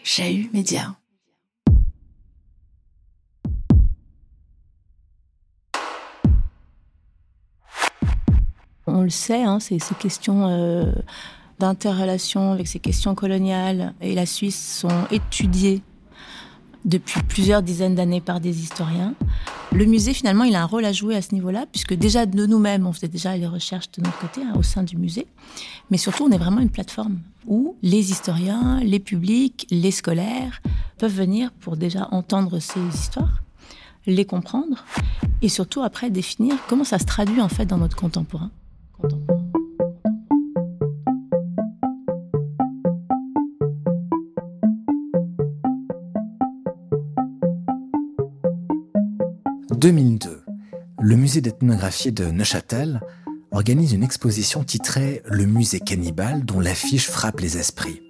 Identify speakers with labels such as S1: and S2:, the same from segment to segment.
S1: Chahut Média.
S2: On le sait, ces questions d'interrelation avec ces questions coloniales et la Suisse sont étudiées depuis plusieurs dizaines d'années par des historiens. Le musée, finalement, il a un rôle à jouer à ce niveau-là, puisque déjà de nous-mêmes, on faisait déjà les recherches de notre côté au sein du musée. Mais surtout, on est vraiment une plateforme où les historiens, les publics, les scolaires peuvent venir pour déjà entendre ces histoires, les comprendre et surtout après définir comment ça se traduit en fait dans notre contemporain.
S3: 2002, le musée d'ethnographie de Neuchâtel organise une exposition titrée « Le musée cannibale dont l'affiche frappe les esprits ».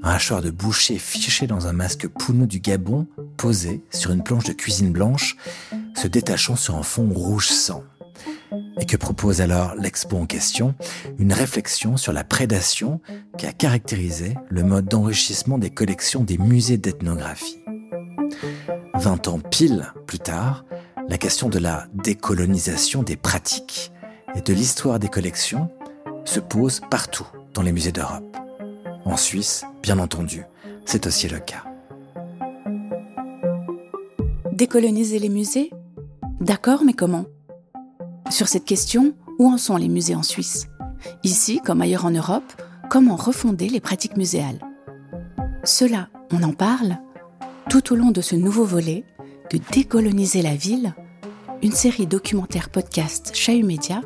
S3: Un hachoir de boucher fiché dans un masque Pounou du Gabon, posé sur une planche de cuisine blanche, se détachant sur un fond rouge sang. Et que propose alors l'expo en question? Une réflexion sur la prédation qui a caractérisé le mode d'enrichissement des collections des musées d'ethnographie. 20 ans pile plus tard, la question de la décolonisation des pratiques et de l'histoire des collections se pose partout dans les musées d'Europe. En Suisse, bien entendu, c'est aussi le cas.
S1: Décoloniser les musées ? D'accord, mais comment ? Sur cette question, où en sont les musées en Suisse ? Ici, comme ailleurs en Europe, comment refonder les pratiques muséales ? Cela, on en parle tout au long de ce nouveau volet de Décoloniser la ville, une série documentaire podcast Chahut Média,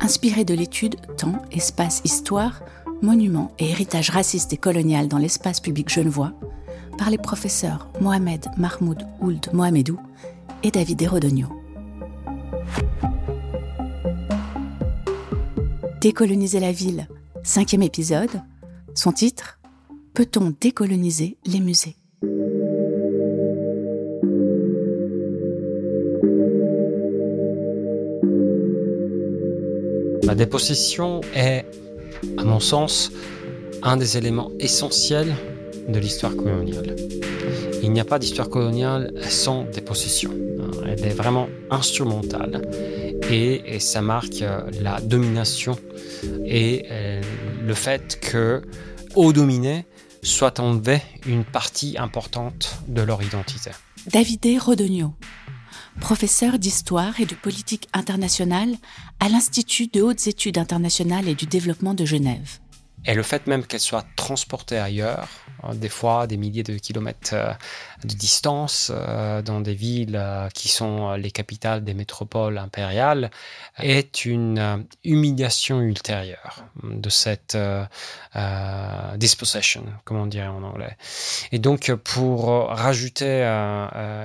S1: inspirée de l'étude Temps, espace, histoire, monuments et héritage raciste et colonial dans l'espace public genevois par les professeurs Mohamed Mahmoud Ould Mohamedou et David Rodogno. Décoloniser la ville, 5e épisode. Son titre, Peut-on décoloniser les musées ?
S4: La dépossession est, à mon sens, un des éléments essentiels de l'histoire coloniale. Il n'y a pas d'histoire coloniale sans dépossession. Elle est vraiment instrumentale et ça marque la domination et le fait que, aux dominés, soit enlevée une partie importante de leur identité.
S1: David Rodogno, professeur d'histoire et de politique internationale à l'Institut de hautes études internationales et du développement de Genève.
S4: Et le fait même qu'elle soit transportée ailleurs, des fois des milliers de kilomètres de distance, dans des villes qui sont les capitales des métropoles impériales, est une humiliation ultérieure de cette dispossession, comme on dirait en anglais. Et donc, pour rajouter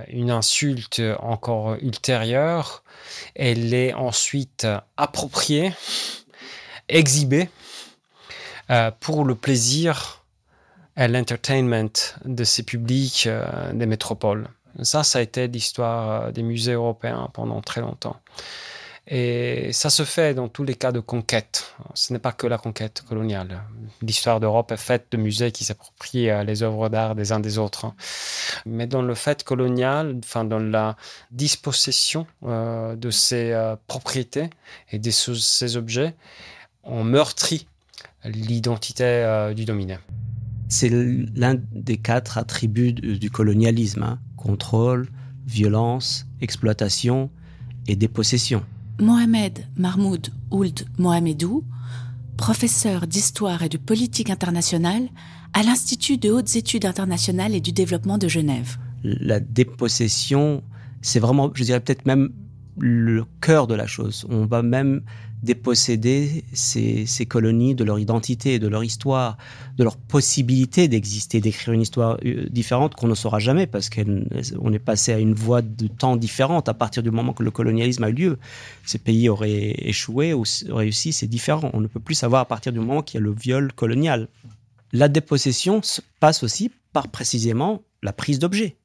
S4: une insulte encore ultérieure, elle est ensuite appropriée, exhibée, pour le plaisir et l'entertainment de ces publics des métropoles. Ça a été l'histoire des musées européens pendant très longtemps. Et ça se fait dans tous les cas de conquête. Ce n'est pas que la conquête coloniale. L'histoire d'Europe est faite de musées qui s'approprient les œuvres d'art des uns des autres. Mais dans le fait colonial, dans la dispossession de ces propriétés et de ces objets, on meurtrit l'identité du dominé.
S5: C'est l'un des 4 attributs du colonialisme. Contrôle, violence, exploitation et dépossession.
S1: Mohamed Mahmoud Ould Mohamedou, professeur d'histoire et de politique internationale à l'Institut de hautes études internationales et du développement de Genève.
S5: La dépossession, c'est vraiment, je dirais peut-être même le cœur de la chose. On va même déposséder ces colonies de leur identité, de leur histoire, de leur possibilité d'exister, d'écrire une histoire différente qu'on ne saura jamais parce qu'on est passé à une voie de temps différente à partir du moment que le colonialisme a eu lieu. Ces pays auraient échoué ou réussi, c'est différent. On ne peut plus savoir à partir du moment qu'il y a le viol colonial. La dépossession passe aussi par précisément la prise d'objets.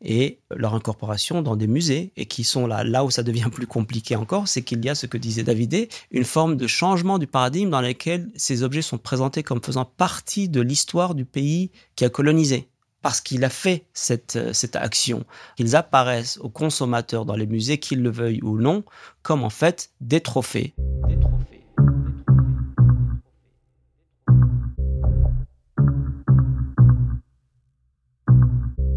S5: et leur incorporation dans des musées, et qui sont là où ça devient plus compliqué encore, c'est qu'il y a ce que disait Davidé, une forme de changement du paradigme dans lequel ces objets sont présentés comme faisant partie de l'histoire du pays qui a colonisé. Parce qu'il a fait cette action, qu'ils apparaissent aux consommateurs dans les musées, qu'ils le veuillent ou non, comme en fait des trophées.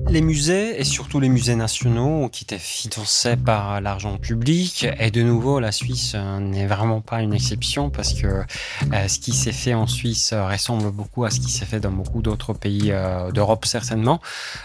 S4: Les musées, et surtout les musées nationaux, qui étaient financés par l'argent public, et de nouveau, la Suisse n'est vraiment pas une exception, parce que ce qui s'est fait en Suisse ressemble beaucoup à ce qui s'est fait dans beaucoup d'autres pays d'Europe, certainement,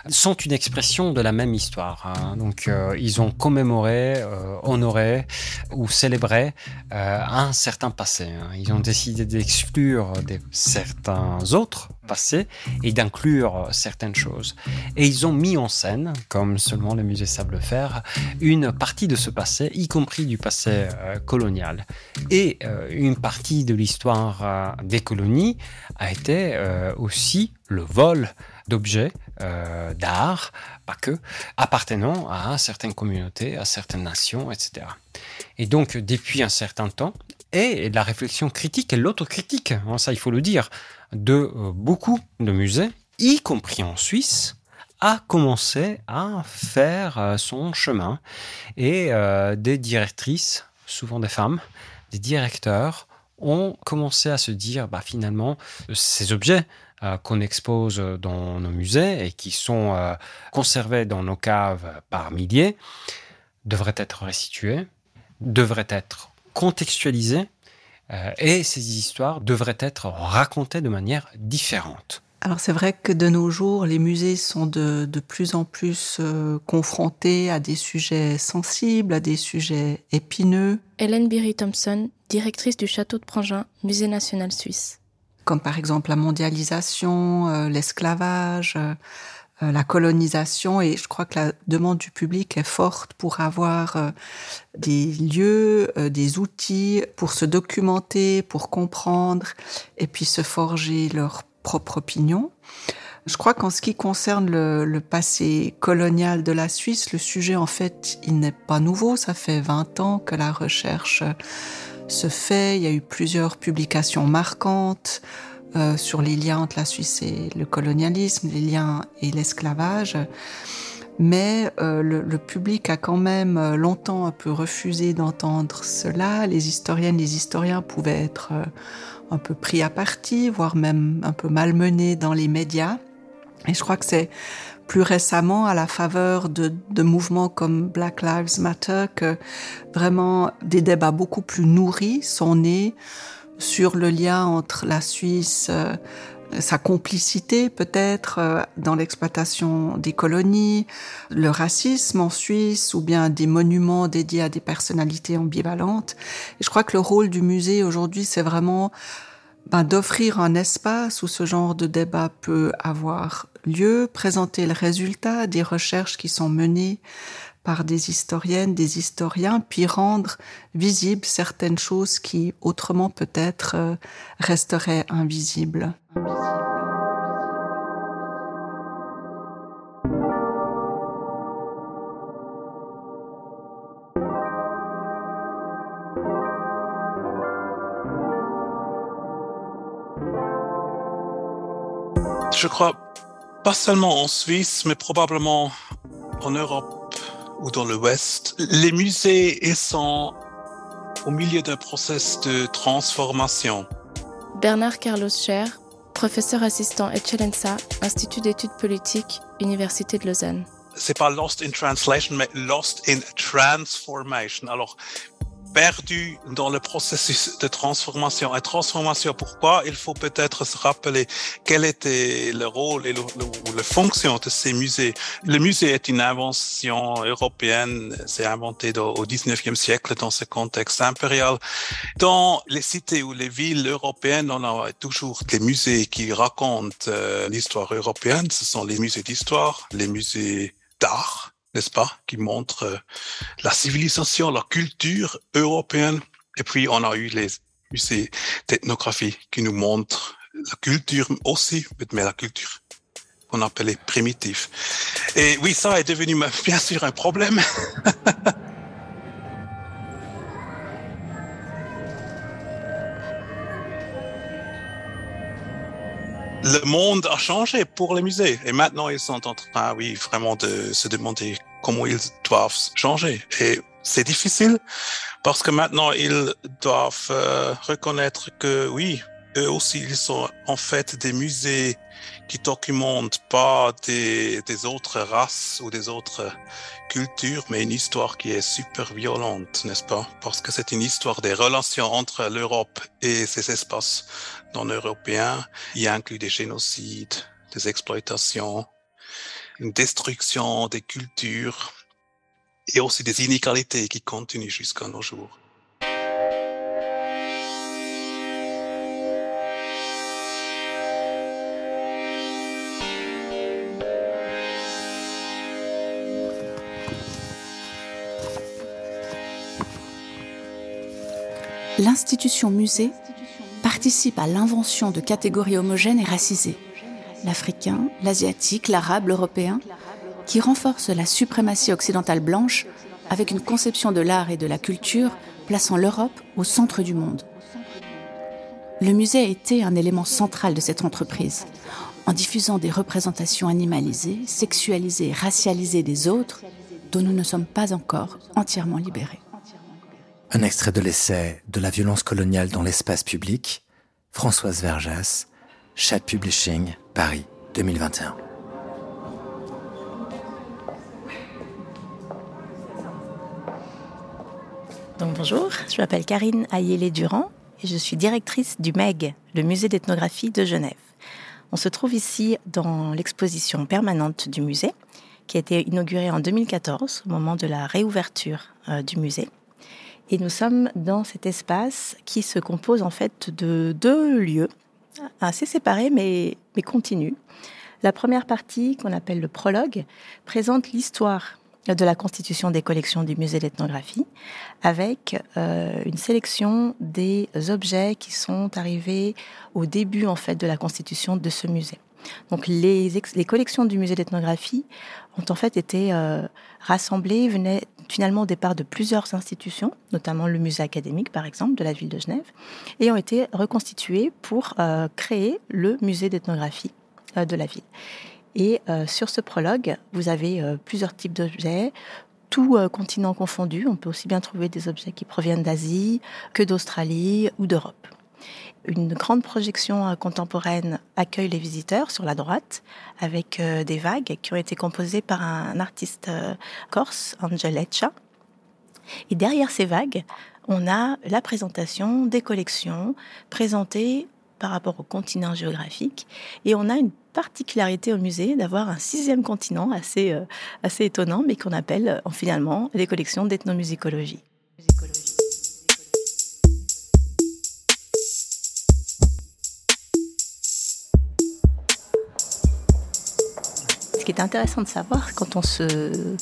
S4: sont une expression de la même histoire. Donc, ils ont commémoré, honoré ou célébré un certain passé. Ils ont décidé d'exclure certains autres passés et d'inclure certaines choses. Et ils ont mis en scène, comme seulement les musées savent le faire, une partie de ce passé, y compris du passé colonial. Et une partie de l'histoire des colonies a été aussi le vol d'objets d'art, pas que, appartenant à certaines communautés, à certaines nations, etc. Et donc, depuis un certain temps, et la réflexion critique et l'autocritique, ça il faut le dire, de beaucoup de musées, y compris en Suisse, a commencé à faire son chemin. Et des directrices, souvent des femmes, des directeurs, ont commencé à se dire, finalement, ces objets qu'on expose dans nos musées et qui sont conservés dans nos caves par milliers, devraient être restitués, devraient être contextualisés, et ces histoires devraient être racontées de manière différente.
S6: Alors c'est vrai que de nos jours, les musées sont de plus en plus confrontés à des sujets sensibles, à des sujets épineux.
S2: Hélène Biry-Thompson, directrice du Château de Prangin, Musée national suisse.
S6: Comme par exemple la mondialisation, l'esclavage, la colonisation, et je crois que la demande du public est forte pour avoir des lieux, des outils pour se documenter, pour comprendre, et puis se forger leur propre opinion. Je crois qu'en ce qui concerne le passé colonial de la Suisse, le sujet, en fait, il n'est pas nouveau. Ça fait 20 ans que la recherche se fait. Il y a eu plusieurs publications marquantes sur les liens entre la Suisse et le colonialisme, les liens et l'esclavage. Mais le public a quand même longtemps un peu refusé d'entendre cela. Les historiennes, les historiens pouvaient être un peu pris à partie, voire même un peu malmenés dans les médias. Et je crois que c'est plus récemment, à la faveur de mouvements comme Black Lives Matter, que vraiment des débats beaucoup plus nourris sont nés sur le lien entre la Suisse, sa complicité peut-être dans l'exploitation des colonies, le racisme en Suisse, ou bien des monuments dédiés à des personnalités ambivalentes. Et je crois que le rôle du musée aujourd'hui, c'est vraiment d'offrir un espace où ce genre de débat peut avoir lieu, présenter le résultat des recherches qui sont menées par des historiennes, des historiens, puis rendre visibles certaines choses qui autrement peut-être resteraient invisibles.
S7: Je crois pas seulement en Suisse, mais probablement en Europe ou dans l'Ouest. Les musées sont au milieu d'un processus de transformation.
S2: Bernard Carlos Scher, professeur assistant Eccellenza, Institut d'études politiques, Université de Lausanne.
S7: C'est pas lost in translation, mais lost in transformation. Alors, perdu dans le processus de transformation. Et transformation, pourquoi? Il faut peut-être se rappeler quel était le rôle et la fonction de ces musées. Le musée est une invention européenne, c'est inventé au 19e siècle dans ce contexte impérial. Dans les cités ou les villes européennes, on a toujours des musées qui racontent l'histoire européenne. Ce sont les musées d'histoire, les musées d'art, n'est-ce pas, qui montrent la civilisation, la culture européenne. Et puis, on a eu les musées d'ethnographie qui nous montrent la culture aussi, mais la culture qu'on appelait primitive. Et oui, ça est devenu bien sûr un problème. Le monde a changé pour les musées et maintenant ils sont en train, oui, vraiment de se demander comment ils doivent changer. Et c'est difficile parce que maintenant ils doivent reconnaître que oui, eux aussi ils sont en fait des musées qui documentent pas des autres races ou des autres cultures, mais une histoire qui est super violente, n'est-ce pas? Parce que c'est une histoire des relations entre l'Europe et ces espaces non européens. Il inclut des génocides, des exploitations, une destruction des cultures et aussi des inégalités qui continuent jusqu'à nos jours.
S1: L'institution musée participe à l'invention de catégories homogènes et racisées, l'africain, l'asiatique, l'arabe, l'européen, qui renforcent la suprématie occidentale blanche avec une conception de l'art et de la culture plaçant l'Europe au centre du monde. Le musée a été un élément central de cette entreprise, en diffusant des représentations animalisées, sexualisées et racialisées des autres, dont nous ne sommes pas encore entièrement libérés.
S3: Un extrait de l'essai « De la violence coloniale dans l'espace public », Françoise Verjas, Chat Publishing, Paris, 2021.
S2: Donc bonjour, je m'appelle Karine Ayélé-Durand et je suis directrice du MEG, le musée d'ethnographie de Genève. On se trouve ici dans l'exposition permanente du musée, qui a été inaugurée en 2014, au moment de la réouverture du musée. Et nous sommes dans cet espace qui se compose en fait de deux lieux, assez séparés mais continus. La première partie, qu'on appelle le prologue, présente l'histoire de la constitution des collections du musée d'ethnographie, avec une sélection des objets qui sont arrivés au début en fait de la constitution de ce musée. Donc les collections du musée d'ethnographie ont en fait été rassemblées, venaient finalement au départ de plusieurs institutions, notamment le musée académique par exemple de la ville de Genève, et ont été reconstituées pour créer le musée d'ethnographie de la ville. Et sur ce prologue, vous avez plusieurs types d'objets, tout continent confondu. On peut aussi bien trouver des objets qui proviennent d'Asie que d'Australie ou d'Europe. Une grande projection contemporaine accueille les visiteurs sur la droite avec des vagues qui ont été composées par un artiste corse, Angel Eccia. Et derrière ces vagues, on a la présentation des collections présentées par rapport au continent géographique. Et on a une particularité au musée d'avoir un 6e continent assez étonnant, mais qu'on appelle finalement les collections d'ethnomusicologie. Ce qui est intéressant de savoir quand on se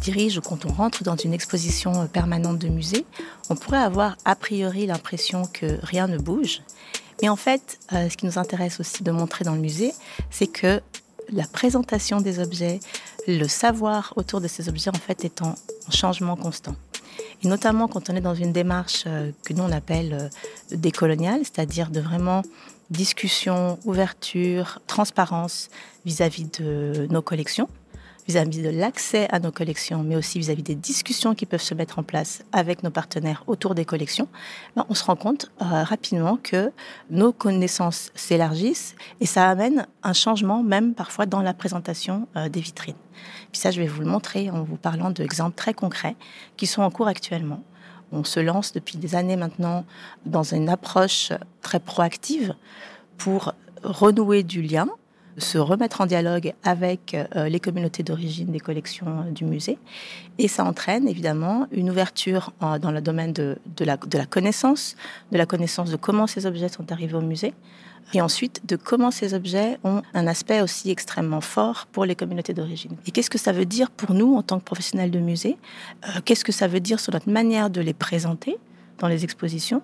S2: dirige ou quand on rentre dans une exposition permanente de musée, on pourrait avoir a priori l'impression que rien ne bouge. Mais en fait, ce qui nous intéresse aussi de montrer dans le musée, c'est que la présentation des objets, le savoir autour de ces objets, en fait, est en changement constant. Et notamment quand on est dans une démarche que nous on appelle décoloniale, c'est-à-dire de vraiment discussion, ouverture, transparence vis-à-vis de nos collections, vis-à-vis de l'accès à nos collections, mais aussi vis-à-vis des discussions qui peuvent se mettre en place avec nos partenaires autour des collections, on se rend compte rapidement que nos connaissances s'élargissent et ça amène un changement même parfois dans la présentation des vitrines. Puis ça, je vais vous le montrer en vous parlant d'exemples très concrets qui sont en cours actuellement. On se lance depuis des années maintenant dans une approche très proactive pour renouer du lien, se remettre en dialogue avec les communautés d'origine des collections du musée. Et ça entraîne évidemment une ouverture dans le domaine de la connaissance, de comment ces objets sont arrivés au musée, et ensuite de comment ces objets ont un aspect aussi extrêmement fort pour les communautés d'origine. Et qu'est-ce que ça veut dire pour nous en tant que professionnels de musée ? Qu'est-ce que ça veut dire sur notre manière de les présenter dans les expositions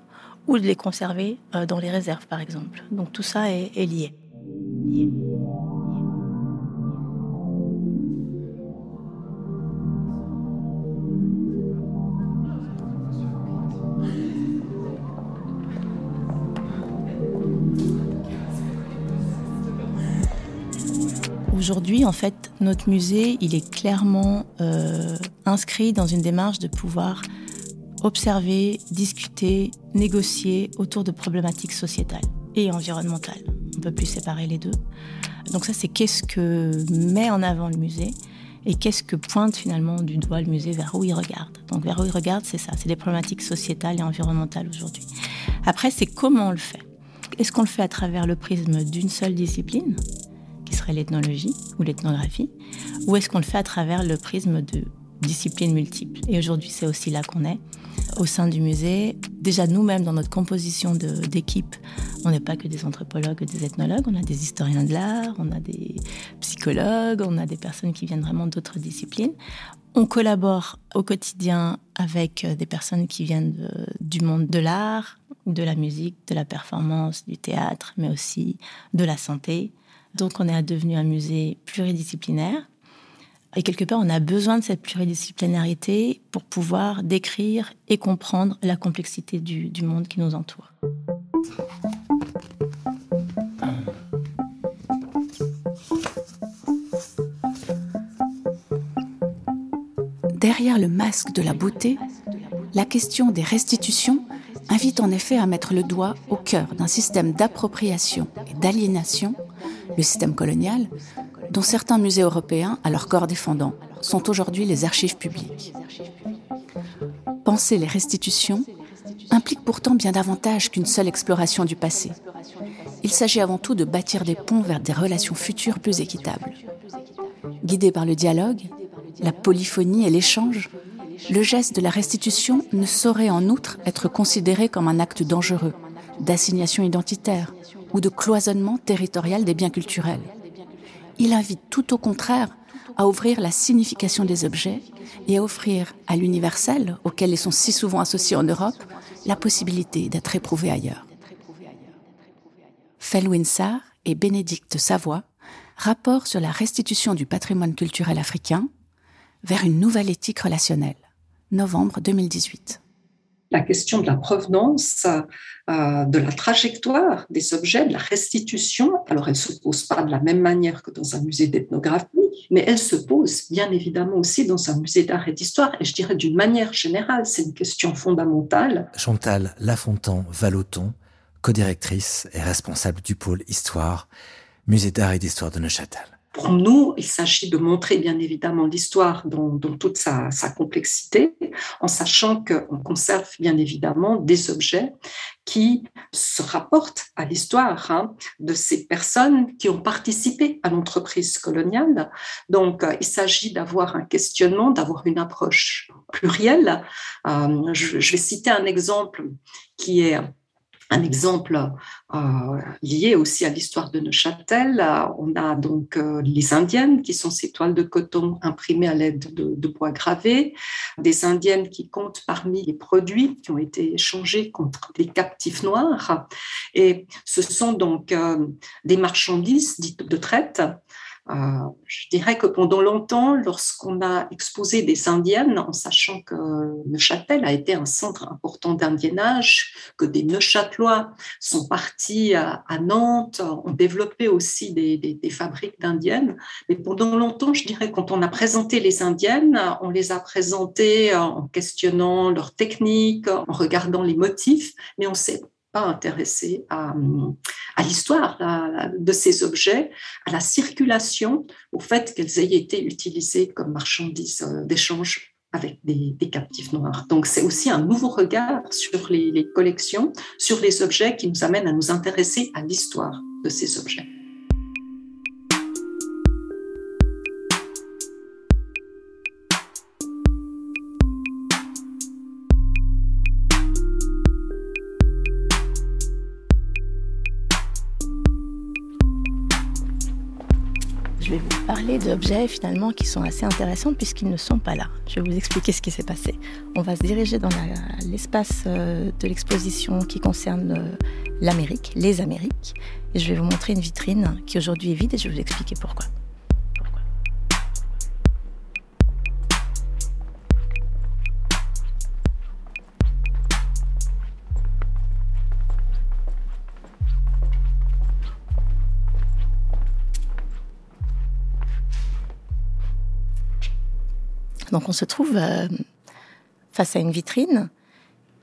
S2: ou de les conserver dans les réserves, par exemple. Donc tout ça est lié. Aujourd'hui, en fait, notre musée, il est clairement inscrit dans une démarche de pouvoir observer, discuter, négocier autour de problématiques sociétales et environnementales. On ne peut plus séparer les deux. Donc ça, c'est qu'est-ce que met en avant le musée et qu'est-ce que pointe finalement du doigt le musée, vers où il regarde. Donc vers où il regarde, c'est ça, c'est des problématiques sociétales et environnementales aujourd'hui. Après, c'est comment on le fait. Est-ce qu'on le fait à travers le prisme d'une seule discipline, qui serait l'ethnologie ou l'ethnographie, ou est-ce qu'on le fait à travers le prisme de disciplines multiples? Et aujourd'hui, c'est aussi là qu'on est. Au sein du musée, déjà nous-mêmes, dans notre composition d'équipe, on n'est pas que des anthropologues, des ethnologues, on a des historiens de l'art, on a des psychologues, on a des personnes qui viennent vraiment d'autres disciplines. On collabore au quotidien avec des personnes qui viennent du monde de l'art, de la musique, de la performance, du théâtre, mais aussi de la santé. Donc on est devenu un musée pluridisciplinaire. Et quelque part, on a besoin de cette pluridisciplinarité pour pouvoir décrire et comprendre la complexité du monde qui nous entoure.
S1: Derrière le masque de la beauté, la question des restitutions invite en effet à mettre le doigt au cœur d'un système d'appropriation et d'aliénation, le système colonial, dont certains musées européens, à leur corps défendant, sont aujourd'hui les archives publiques. Penser les restitutions implique pourtant bien davantage qu'une seule exploration du passé. Il s'agit avant tout de bâtir des ponts vers des relations futures plus équitables. Guidé par le dialogue, la polyphonie et l'échange, le geste de la restitution ne saurait en outre être considéré comme un acte dangereux, d'assignation identitaire ou de cloisonnement territorial des biens culturels. Il invite tout au contraire à ouvrir la signification des objets et à offrir à l'universel, auquel ils sont si souvent associés en Europe, la possibilité d'être éprouvé ailleurs. Felwine Sarr et Bénédicte Savoie, rapport sur la restitution du patrimoine culturel africain vers une nouvelle éthique relationnelle, novembre 2018.
S8: La question de la provenance, de la trajectoire des objets, de la restitution, alors elle ne se pose pas de la même manière que dans un musée d'ethnographie, mais elle se pose bien évidemment aussi dans un musée d'art et d'histoire, et je dirais d'une manière générale, c'est une question fondamentale.
S3: Chantal Lafontan-Vallotton, co-directrice et responsable du pôle Histoire, musée d'art et d'histoire de Neuchâtel.
S8: Pour nous, il s'agit de montrer bien évidemment l'histoire dans toute sa complexité, en sachant qu'on conserve bien évidemment des objets qui se rapportent à l'histoire de ces personnes qui ont participé à l'entreprise coloniale. Donc, il s'agit d'avoir un questionnement, d'avoir une approche plurielle. Je vais citer un exemple qui est un exemple lié aussi à l'histoire de Neuchâtel. On a donc les Indiennes, qui sont ces toiles de coton imprimées à l'aide de bois gravés, des Indiennes qui comptent parmi les produits qui ont été échangés contre des captifs noirs. Et ce sont donc des marchandises dites de traite. Je dirais que pendant longtemps, lorsqu'on a exposé des Indiennes, en sachant que Neuchâtel a été un centre important d'indiennage, que des Neuchâtelois sont partis à Nantes, ont développé aussi des fabriques d'indiennes, mais pendant longtemps, je dirais, quand on a présenté les Indiennes, on les a présentées en questionnant leurs techniques, en regardant les motifs, mais on s'est pas intéressé à l'histoire de ces objets, à la circulation, au fait qu'elles aient été utilisées comme marchandises d'échange avec des captifs noirs. Donc c'est aussi un nouveau regard sur les collections, sur les objets qui nous amène à nous intéresser à l'histoire de ces objets.
S2: Je vais vous parler d'objets finalement qui sont assez intéressants puisqu'ils ne sont pas là. Je vais vous expliquer ce qui s'est passé. On va se diriger dans l'espace de l'exposition qui concerne l'Amérique, les Amériques. Et je vais vous montrer une vitrine qui aujourd'hui est vide et je vais vous expliquer pourquoi. Donc on se trouve face à une vitrine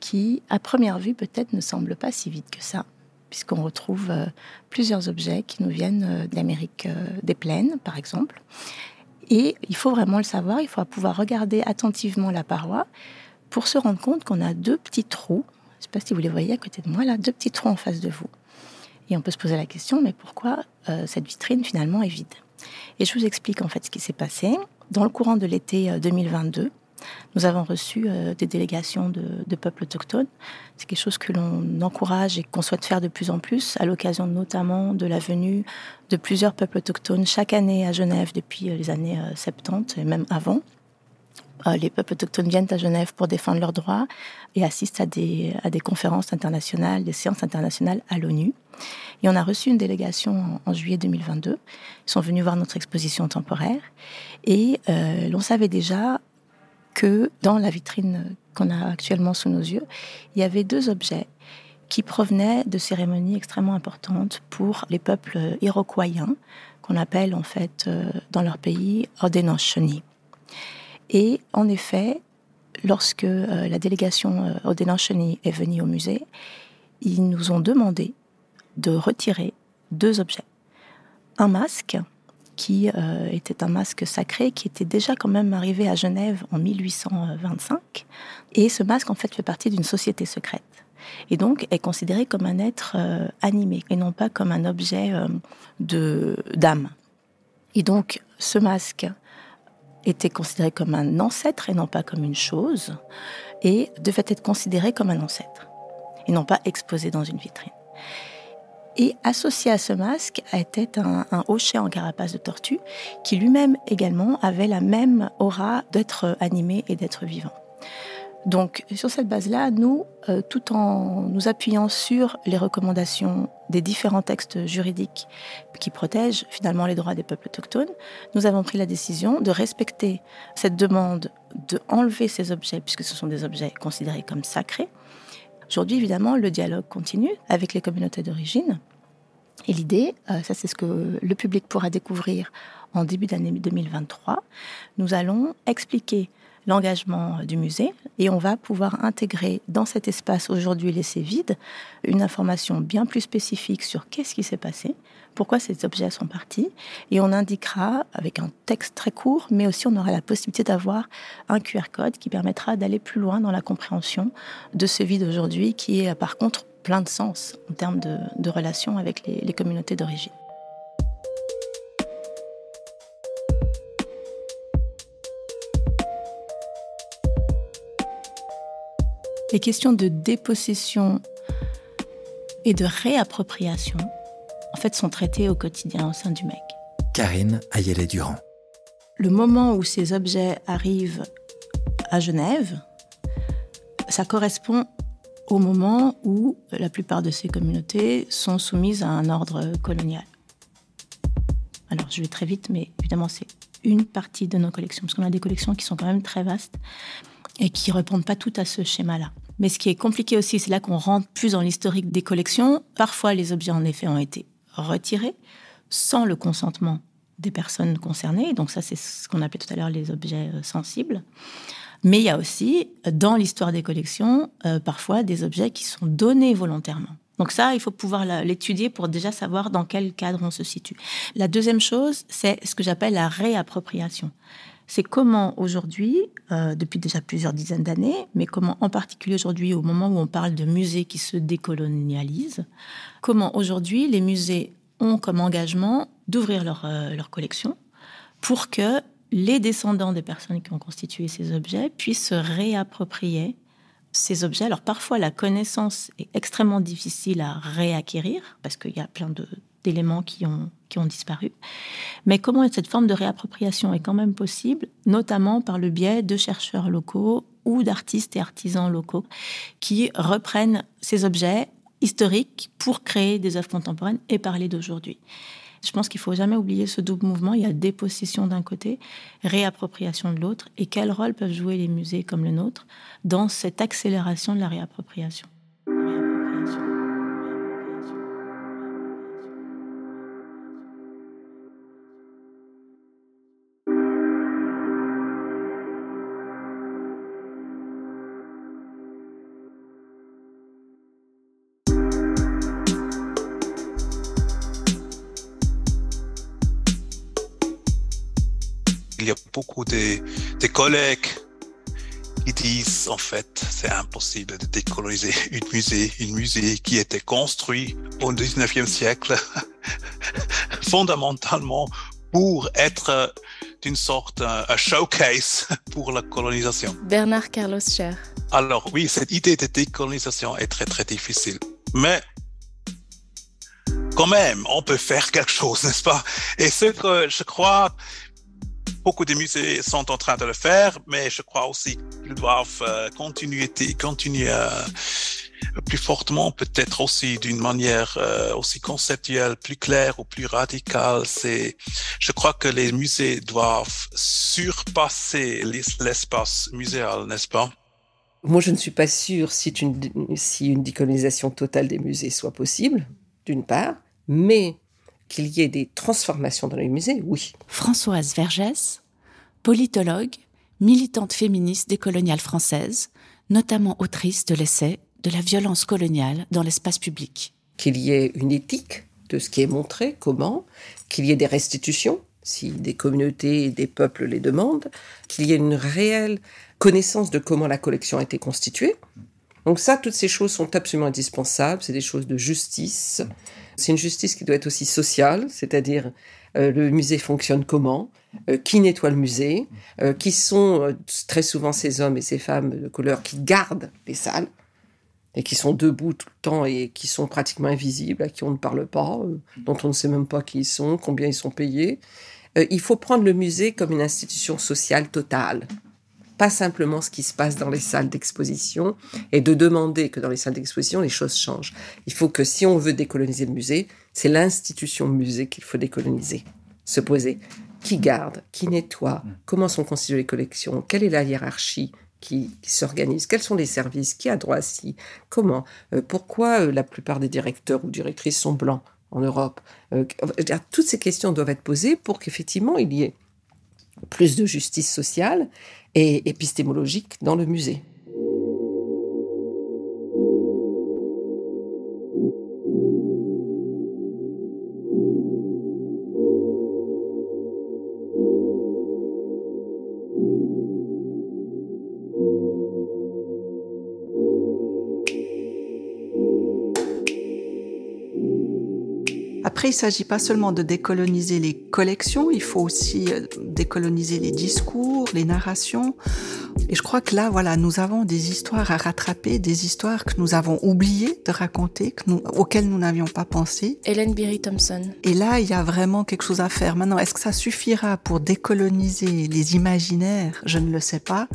S2: qui, à première vue, peut-être ne semble pas si vide que ça, puisqu'on retrouve plusieurs objets qui nous viennent d'Amérique des Plaines, par exemple. Et il faut vraiment le savoir, il faut pouvoir regarder attentivement la paroi pour se rendre compte qu'on a 2 petits trous. Je ne sais pas si vous les voyez à côté de moi, là, 2 petits trous en face de vous. Et on peut se poser la question, mais pourquoi cette vitrine finalement est vide ? Et je vous explique en fait ce qui s'est passé. Dans le courant de l'été 2022, nous avons reçu des délégations de peuples autochtones. C'est quelque chose que l'on encourage et qu'on souhaite faire de plus en plus, à l'occasion notamment de la venue de plusieurs peuples autochtones chaque année à Genève depuis les années 70 et même avant. Les peuples autochtones viennent à Genève pour défendre leurs droits et assistent à des conférences internationales, des séances internationales à l'ONU. Et on a reçu une délégation en juillet 2022. Ils sont venus voir notre exposition temporaire. Et l'on savait déjà que dans la vitrine qu'on a actuellement sous nos yeux, il y avait 2 objets qui provenaient de cérémonies extrêmement importantes pour les peuples iroquoiens, qu'on appelle en fait dans leur pays Haudenosaunee. Et en effet, lorsque la délégation Haudenosaunee est venue au musée, ils nous ont demandé de retirer 2 objets. Un masque, qui était un masque sacré, qui était déjà quand même arrivé à Genève en 1825. Et ce masque, en fait, fait partie d'une société secrète. Et donc, est considéré comme un être animé, et non pas comme un objet d'âme. Et donc, ce masque était considéré comme un ancêtre, et non pas comme une chose, et devait être considéré comme un ancêtre, et non pas exposé dans une vitrine. Et associé à ce masque était un hochet en carapace de tortue qui lui-même également avait la même aura d'être animé et d'être vivant. Donc sur cette base-là, nous, tout en nous appuyant sur les recommandations des différents textes juridiques qui protègent finalement les droits des peuples autochtones, nous avons pris la décision de respecter cette demande de enlever ces objets, puisque ce sont des objets considérés comme sacrés. Aujourd'hui, évidemment, le dialogue continue avec les communautés d'origine. Et l'idée, ça c'est ce que le public pourra découvrir en début d'année 2023, nous allons expliquer l'engagement du musée et on va pouvoir intégrer dans cet espace aujourd'hui laissé vide une information bien plus spécifique sur qu'est-ce qui s'est passé, pourquoi ces objets sont partis, et on indiquera avec un texte très court, mais aussi on aura la possibilité d'avoir un QR code qui permettra d'aller plus loin dans la compréhension de ce vide aujourd'hui qui est par contre plein de sens en termes de relations avec les communautés d'origine. Les questions de dépossession et de réappropriation, en fait, sont traitées au quotidien au sein du MEC.
S3: Karine Ayelé-Durand.
S2: Le moment où ces objets arrivent à Genève, ça correspond au moment où la plupart de ces communautés sont soumises à un ordre colonial. Alors, je vais très vite, mais évidemment, c'est une partie de nos collections, parce qu'on a des collections qui sont quand même très vastes et qui ne répondent pas toutes à ce schéma-là. Mais ce qui est compliqué aussi, c'est là qu'on rentre plus dans l'historique des collections. Parfois, les objets, en effet, ont été retirés sans le consentement des personnes concernées. Donc ça, c'est ce qu'on appelait tout à l'heure les objets sensibles. Mais il y a aussi, dans l'histoire des collections, parfois des objets qui sont donnés volontairement. Donc ça, il faut pouvoir l'étudier pour déjà savoir dans quel cadre on se situe. La deuxième chose, c'est ce que j'appelle la réappropriation. C'est comment aujourd'hui, depuis déjà plusieurs dizaines d'années, mais comment en particulier aujourd'hui, au moment où on parle de musées qui se décolonialisent, comment aujourd'hui les musées ont comme engagement d'ouvrir leur collection pour que les descendants des personnes qui ont constitué ces objets puissent se réapproprier ces objets. Alors parfois, la connaissance est extrêmement difficile à réacquérir parce qu'il y a plein d'éléments qui ont disparu. Mais comment cette forme de réappropriation est quand même possible, notamment par le biais de chercheurs locaux ou d'artistes et artisans locaux qui reprennent ces objets historiques pour créer des œuvres contemporaines et parler d'aujourd'hui. Je pense qu'il ne faut jamais oublier ce double mouvement. Il y a dépossession d'un côté, réappropriation de l'autre. Et quel rôle peuvent jouer les musées comme le nôtre dans cette accélération de la réappropriation ?
S7: Il y a beaucoup de collègues qui disent, en fait, c'est impossible de décoloniser une musée qui était construit au 19e siècle, fondamentalement pour être d'une sorte un showcase pour la colonisation.
S9: Bernard Carlos Scher.
S7: Alors oui, cette idée de décolonisation est très très difficile, mais quand même, on peut faire quelque chose, n'est-ce pas? Et ce que je crois, beaucoup de musées sont en train de le faire, mais je crois aussi qu'ils doivent continuer plus fortement, peut-être aussi d'une manière aussi conceptuelle, plus claire ou plus radicale. Je crois que les musées doivent surpasser l'espace muséal, n'est-ce pas?
S10: Moi, je ne suis pas sûre si une décolonisation totale des musées soit possible, d'une part, mais qu'il y ait des transformations dans les musées, oui.
S1: Françoise Vergès, politologue, militante féministe décoloniale française, notamment autrice de l'essai « De la violence coloniale dans l'espace public ».
S10: Qu'il y ait une éthique de ce qui est montré, comment, qu'il y ait des restitutions, si des communautés et des peuples les demandent, qu'il y ait une réelle connaissance de comment la collection a été constituée. Donc ça, toutes ces choses sont absolument indispensables, c'est des choses de justice. C'est une justice qui doit être aussi sociale, c'est-à-dire le musée fonctionne comment, qui nettoie le musée, qui sont très souvent ces hommes et ces femmes de couleur qui gardent les salles et qui sont debout tout le temps et qui sont pratiquement invisibles, à qui on ne parle pas, dont on ne sait même pas qui ils sont, combien ils sont payés. Il faut prendre le musée comme une institution sociale totale. Pas simplement ce qui se passe dans les salles d'exposition et de demander que dans les salles d'exposition, les choses changent. Il faut que si on veut décoloniser le musée, c'est l'institution musée qu'il faut décoloniser. Se poser qui garde, qui nettoie, comment sont constituées les collections, quelle est la hiérarchie qui s'organise, quels sont les services, qui a droit à ci, comment, pourquoi la plupart des directeurs ou directrices sont blancs en Europe. Toutes ces questions doivent être posées pour qu'effectivement il y ait plus de justice sociale et épistémologique dans le musée.
S6: Après, il ne s'agit pas seulement de décoloniser les collections, il faut aussi décoloniser les discours, les narrations. Et je crois que là, voilà, nous avons des histoires à rattraper, des histoires que nous avons oublié de raconter, auxquelles nous n'avions pas pensé.
S9: Hélène Biry Thompson.
S6: Et là, il y a vraiment quelque chose à faire. Maintenant, est-ce que ça suffira pour décoloniser les imaginaires? Je ne le sais pas.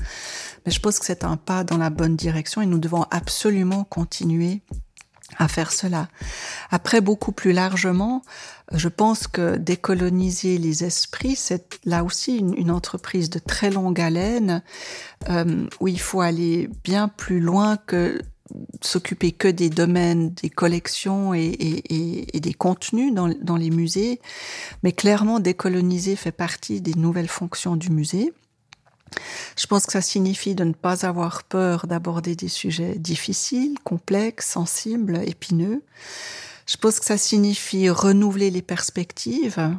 S6: Mais je pense que c'est un pas dans la bonne direction et nous devons absolument continuer à faire cela. Après, beaucoup plus largement, je pense que décoloniser les esprits, c'est là aussi une entreprise de très longue haleine, où il faut aller bien plus loin que s'occuper que des domaines, des collections et des contenus dans les musées. Mais clairement, décoloniser fait partie des nouvelles fonctions du musée. Je pense que ça signifie de ne pas avoir peur d'aborder des sujets difficiles, complexes, sensibles, épineux. Je pense que ça signifie renouveler les perspectives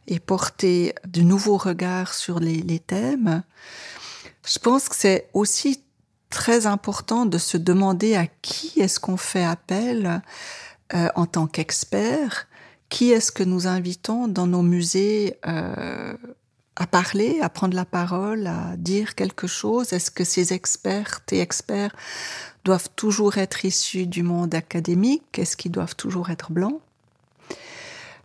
S6: et porter de nouveaux regards sur les thèmes. Je pense que c'est aussi très important de se demander à qui est-ce qu'on fait appel en tant qu'expert, qui est-ce que nous invitons dans nos musées à parler, à prendre la parole, à dire quelque chose. Est-ce que ces expertes et experts doivent toujours être issus du monde académique? Est-ce qu'ils doivent toujours être blancs?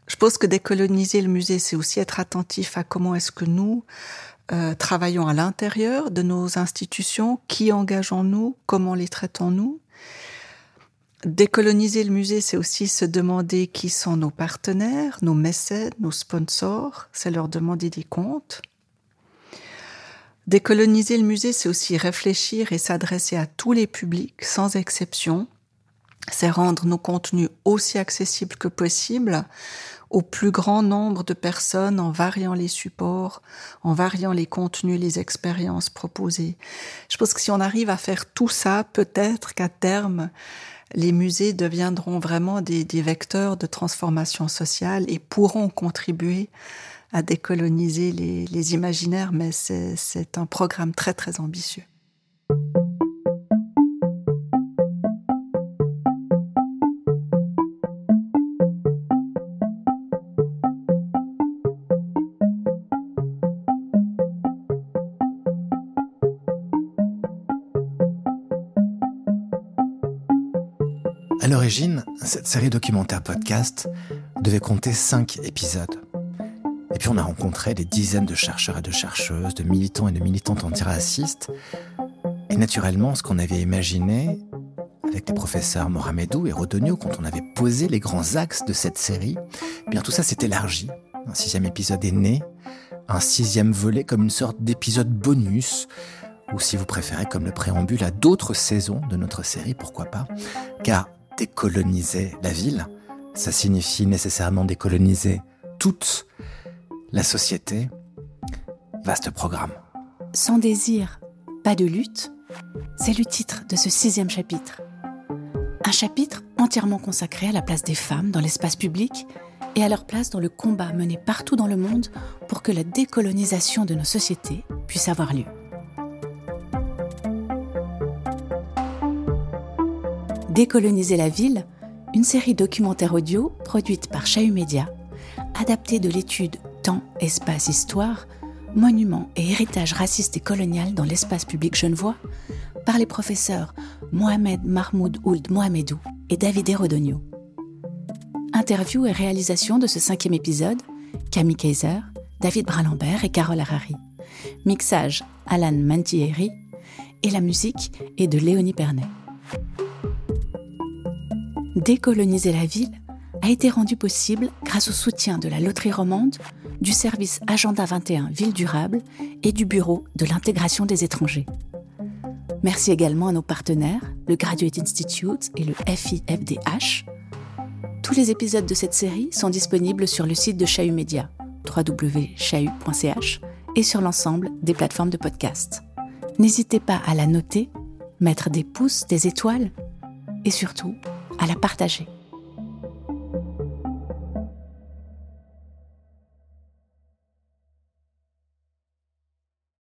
S6: Je pense que décoloniser le musée, c'est aussi être attentif à comment est-ce que nous travaillons à l'intérieur de nos institutions, qui engageons-nous, comment les traitons-nous. Décoloniser le musée, c'est aussi se demander qui sont nos partenaires, nos mécènes, nos sponsors, c'est leur demander des comptes. Décoloniser le musée, c'est aussi réfléchir et s'adresser à tous les publics, sans exception. C'est rendre nos contenus aussi accessibles que possible au plus grand nombre de personnes en variant les supports, en variant les contenus, les expériences proposées. Je pense que si on arrive à faire tout ça, peut-être qu'à terme, les musées deviendront vraiment des vecteurs de transformation sociale et pourront contribuer à décoloniser les imaginaires, mais c'est un programme très, très ambitieux.
S3: À l'origine, cette série documentaire podcast devait compter 5 épisodes. Et puis on a rencontré des dizaines de chercheurs et de chercheuses, de militants et de militantes antiracistes. Et naturellement, ce qu'on avait imaginé avec les professeurs Mohamedou et Rodogno, quand on avait posé les grands axes de cette série, eh bien tout ça s'est élargi. Un 6e épisode est né, un 6e volet comme une sorte d'épisode bonus, ou si vous préférez comme le préambule à d'autres saisons de notre série, pourquoi pas, car décoloniser la ville, ça signifie nécessairement décoloniser toute la société. Vaste programme.
S1: Sans désir, pas de lutte, c'est le titre de ce 6e chapitre. Un chapitre entièrement consacré à la place des femmes dans l'espace public et à leur place dans le combat mené partout dans le monde pour que la décolonisation de nos sociétés puisse avoir lieu. Décoloniser la ville, une série documentaire audio produite par Chahut Média, adaptée de l'étude Temps, Espace, Histoire, Monuments et Héritage raciste et colonial dans l'espace public genevois, par les professeurs Mohamed Mahmoud Ould Mohamedou et David Rodogno. Interview et réalisation de ce 5e épisode, Camille Kayser, David Bralambert et Carole Harari. Mixage, Alan Mantieri, et la musique est de Léonie Pernet. Décoloniser la ville a été rendu possible grâce au soutien de la Loterie Romande, du service Agenda 21 Ville Durable et du Bureau de l'intégration des étrangers. Merci également à nos partenaires, le Graduate Institute et le FIFDH. Tous les épisodes de cette série sont disponibles sur le site de Chahut Média, www.chahut.ch, et sur l'ensemble des plateformes de podcast. N'hésitez pas à la noter, mettre des pouces, des étoiles, et surtout, à la partager.